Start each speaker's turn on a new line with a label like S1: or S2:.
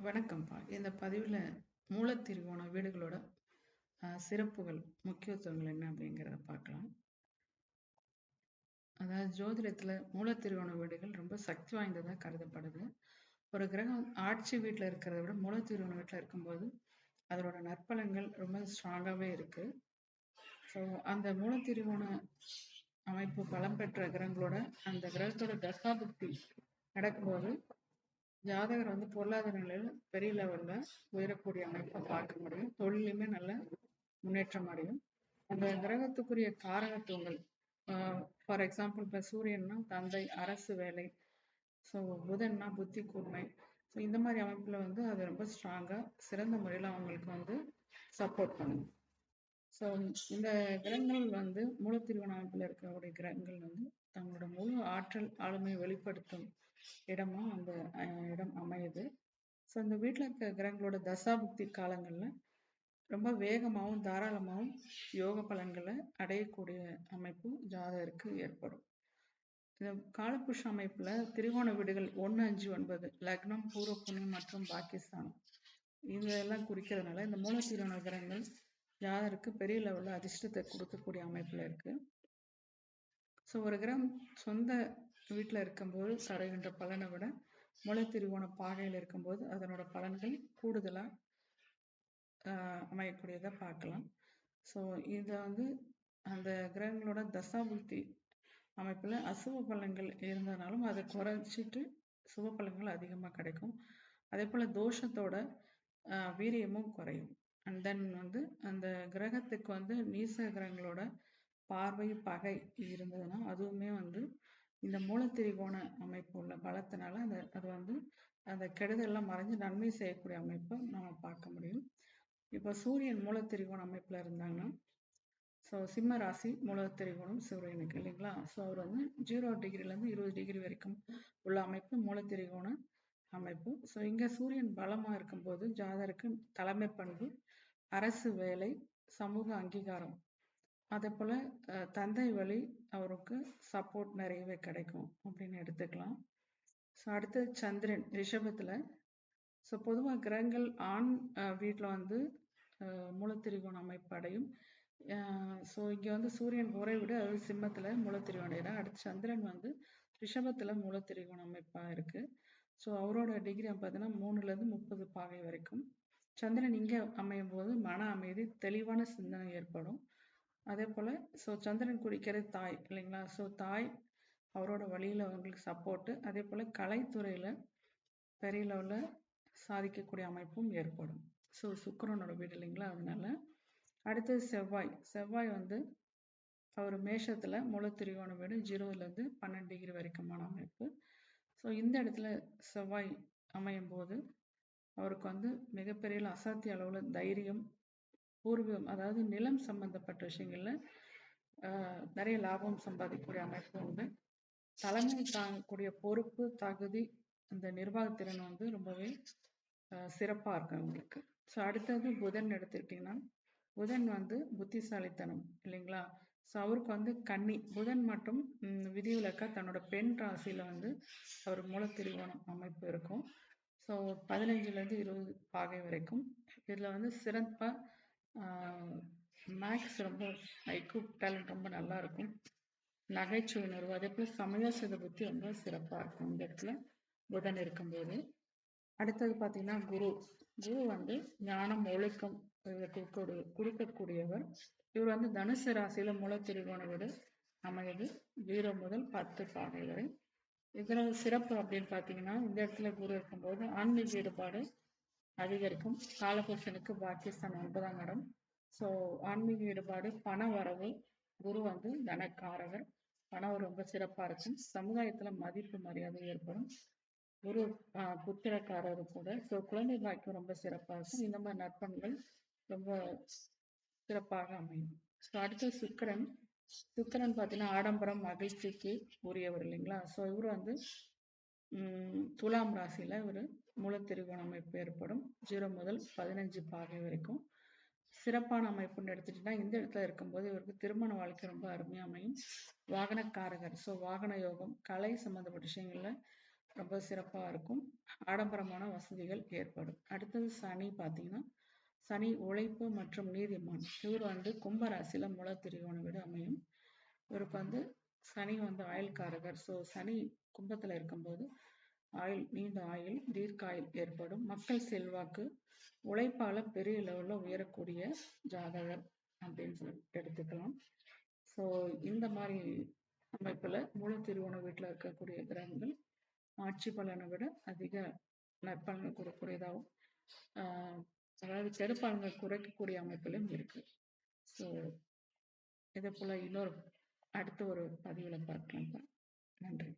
S1: வணக்கம்ப்பா. இந்த பதிவுல மூலத்திருகோண வீடுகளோட சிறப்புகள், முக்கியத்துவங்கள் என்ன அப்படிங்கிறத பார்க்கலாம். அதாவது ஜோதிடத்துல மூலத்திருகோண வீடுகள் ரொம்ப சக்தி வாய்ந்ததா கருதப்படுது. ஒரு கிரகம் ஆட்சி வீட்டுல இருக்கிறத விட மூலத்திருகோண வீட்டுல இருக்கும்போது அதோட நற்பலன்கள் ரொம்ப ஸ்ட்ராங்காவே இருக்கு. ஸோ அந்த மூலத்திருகோண அமைப்பு பலம் பெற்ற கிரகங்களோட அந்த கிரகத்தோட தசாபுக்தி நடக்கும்போது ஜாதகர் பொருளாதார நிலையில பெரிய லெவல்ல உயரக்கூடிய அமைப்பை பார்க்க முடியும். தொழிலுமே நல்ல முன்னேற்றம் அடையும். அந்த கிரகத்துக்குரிய காரகத்துவங்கள், ஃபார் எக்ஸாம்பிள் இப்போ சூரியன்னா தந்தை, அரசு வேலை, ஸோ புதன்னா புத்தி கூர்மை, ஸோ இந்த மாதிரி அமைப்புல அது ரொம்ப ஸ்ட்ராங்கா சிறந்த முறையில் அவங்களுக்கு சப்போர்ட் பண்ணும். ஸோ இந்த கிரகங்கள் மூலத்திருகோண அமைப்புல இருக்கக்கூடிய கிரகங்கள் தங்களோட முழு ஆற்றல் ஆளுமையை வெளிப்படுத்தும் இடமா அந்த இடம் அமையுது. ஸோ இந்த வீட்டில் இருக்க கிரகங்களோட தசாபுக்தி காலங்கள்ல ரொம்ப வேகமாகவும் தாராளமாகவும் யோக பலன்களை அடையக்கூடிய அமைப்பு ஜாதகருக்கு ஏற்படும். இந்த காலபுருஷ அமைப்புல திரிகோண வீடுகள் 1, 5, 9 லக்னம், பூர்வ புண்ணியம் மற்றும் பாகிஸ்தான் இதெல்லாம் குறிக்கிறதுனால இந்த மூலத்திருகோண கிரகங்கள் ஜாதகருக்கு பெரிய லெவலில் அதிர்ஷ்டத்தை கொடுக்கக்கூடிய அமைப்புல இருக்கு. ஸோ ஒரு கிரகம் சொந்த வீட்டில் இருக்கும்போது தருகின்ற பலனை விட மூலத்திருகோண பாகையில் இருக்கும்போது அதனோட பலன்கள் கூடுதலாக அமையக்கூடியதை பார்க்கலாம். ஸோ இதை அந்த கிரகங்களோட தசாபுக்தி அமைப்பில் அசுப பலன்கள் இருந்ததுனாலும் அதை குறைச்சிட்டு சுப பலன்கள் அதிகமாக கிடைக்கும். அதே போல் தோஷத்தோட வீரியமும் குறையும். அண்ட் தென் அந்த கிரகத்துக்கு நீச கிரகங்களோட பார்வை, பகை இருந்ததுன்னா அதுவுமே இந்த மூலத்திரிகோண அமைப்பு உள்ள பலத்தினால அது அந்த கெடுதல்லாம் மறைஞ்சு நன்மை செய்யக்கூடிய அமைப்பை நம்ம பார்க்க முடியும். இப்போ சூரியன் மூலத்திரிகோண அமைப்புல இருந்தாங்கன்னா, ஸோ சிம்ம ராசி மூலத்திரிகோணம் சூரியனுக்கு இல்லைங்களா. ஸோ அவர் 0 டிகிரிலேருந்து 20 டிகிரி வரைக்கும் உள்ள அமைப்பு மூலத்திரிகோண அமைப்பு. ஸோ இங்கே சூரியன் பலமாக இருக்கும்போது ஜாதகருக்கு தலைமை பண்பு, அரசு வேலை, சமூக அங்கீகாரம், அதே போல் தந்தை வழி அவருக்கு சப்போர்ட் நிறையவே கிடைக்கும் அப்படின்னு எடுத்துக்கலாம். ஸோ அடுத்தது சந்திரன் ரிஷபத்தில். ஸோ பொதுவாக கிரகங்கள் ஆண் வீட்டில் மூலத்திரிகோண அமைப்பு அடையும். ஸோ இங்கே சூரியன் குறை விட அதாவது சிம்மத்தில் மூலத்திரிகோண அடைகிறார். அடுத்து சந்திரன் ரிஷபத்தில் மூலத்திரிகோண அமைப்பாக இருக்குது. ஸோ அவரோட டிகிரி பார்த்தீங்கன்னா 3லேருந்து 30 பாகை வரைக்கும். சந்திரன் இங்கே அமையும் போது மன அமைதி, தெளிவான சிந்தனை ஏற்படும். அதே போல் ஸோ சந்திரன் குறிக்கிறது தாய் இல்லைங்களா. ஸோ தாய் அவரோட வழியில் அவங்களுக்கு சப்போர்ட்டு, அதே போல் கலைத்துறையில் பெரிய லெவலில் சாதிக்கக்கூடிய அமைப்பும் ஏற்படும். ஸோ சுக்கிரனோட வீடு இல்லைங்களா. அதனால அடுத்தது செவ்வாய் அவர் மேஷத்தில் மூலத்திரிகோண வீடு 0லேருந்து 12 டிகிரி வரைக்குமான அமைப்பு. ஸோ இந்த இடத்துல செவ்வாய் அமையும் போது அவருக்கு மிகப்பெரிய அசாத்திய அளவில் தைரியம், பூர்வீகம் அதாவது நிலம் சம்பந்தப்பட்ட விஷயங்கள்ல நிறைய லாபம் சம்பாதிக்கக்கூடிய அமைப்பு உண்டு. தலைமை தாங்கக்கூடிய பொறுப்பு, தகுதி, இந்த நிர்வாகத்திறன் ரொம்பவே சிறப்பாக இருக்கும் அவங்களுக்கு. ஸோ அடுத்தது புதன் எடுத்துக்கிட்டிங்கன்னா, புதன் புத்திசாலித்தனம் இல்லைங்களா. ஸோ அவருக்கு கன்னி புதன் மற்றும் விதிவிலக்கா தன்னோட பெண் ராசியில் அவர் மூலத்திரிகோணம் அமைப்பு இருக்கும். ஸோ 15லேருந்து 20 பாகை வரைக்கும். இதில் சிறப்பாக மேக்ஸ் ரொம்ப ஐக்யூ டேலண்ட் ரொம்ப நல்லா இருக்கும். நகைச்சுவை உணர்வு, அதே போல் சமய சித புத்தி ரொம்ப சிறப்பாக இருக்கும் இந்த இடத்துல புதன் இருக்கும்போது. அடுத்தது பார்த்தீங்கன்னா குரு ஞானம், ஒழுக்கம் கொடுக்கக்கூடியவர். இவர் தனுசு ராசியில மூலத்திரிகோண வீடு அமையுது 0 முதல் 10 பாகை வரை. இதில் சிறப்பு அப்படின்னு பார்த்தீங்கன்னா, இந்த இடத்துல குரு இருக்கும்போது ஆன்மீக ஈடுபாடு அதிகரிக்கும். காலபுருஷனுக்கு பாகிஸ்தான் 9ஆம் இடம். ஸோ ஆன்மீக ஈடுபாடு, பண வரவு, குரு தனக்காரகர், பணம் ரொம்ப சிறப்பாக இருக்கும். சமுதாயத்தில் மதிப்பு மரியாதை ஏற்படும். குரு புத்திரக்காரர் கூட. ஸோ குழந்தை பாக்கியம் ரொம்ப சிறப்பாக இருக்கும். இந்த மாதிரி நற்பண்கள் ரொம்ப சிறப்பாக அமையும். ஸோ அடுத்து சுக்கிரன் பார்த்தீங்கன்னா ஆடம்பரம், மகிழ்ச்சிக்கு உரியவர் இல்லைங்களா. ஸோ இவர் துலாம் ராசியில இவர் மூலத்திரிகோண அமைப்பு ஏற்படும் 0 முதல் 15 பாகை வரைக்கும். சிறப்பான அமைப்புன்னு எடுத்துட்டீங்கன்னா, இந்த இடத்துல இருக்கும்போது இவருக்கு திருமண வாழ்க்கை ரொம்ப அருமையாக அமையும். வாகனக்காரகர், ஸோ வாகன யோகம், கலை சம்பந்தப்பட்ட விஷயங்கள்ல ரொம்ப சிறப்பா இருக்கும். ஆடம்பரமான வசதிகள் ஏற்படும். அடுத்தது சனி பார்த்தீங்கன்னா, சனி உழைப்பு மற்றும் நீதிமான். இவர் கும்ப ராசியில மூல திரிகோண வீடு அமையும். இவருக்கு சனி ஆயுள்காரகர். ஸோ சனி கும்பத்துல இருக்கும்போது நீண்ட ஆயுள், தீர்க்க ஆயுள் ஏற்படும். மக்கள் செல்வாக்கு, உழைப்பால பெரிய லெவல்ல உயரக்கூடிய ஜாதகர் அப்படின்னு சொல்லி எடுத்துக்கலாம். ஸோ இந்த மாதிரி அமைப்புல மூல திருவோண வீட்டுல இருக்கக்கூடிய கிரகங்கள் ஆட்சி பலனை விட அதிக நற்பலனை கொடுக்கக்கூடியதாகவும் அதாவது கெடுப்பலனை குறைக்கக்கூடிய அமைப்பிலும் இருக்கு. ஸோ இதே போல அடுத்த ஒரு பதிவுல பார்க்கலாம். நன்றி.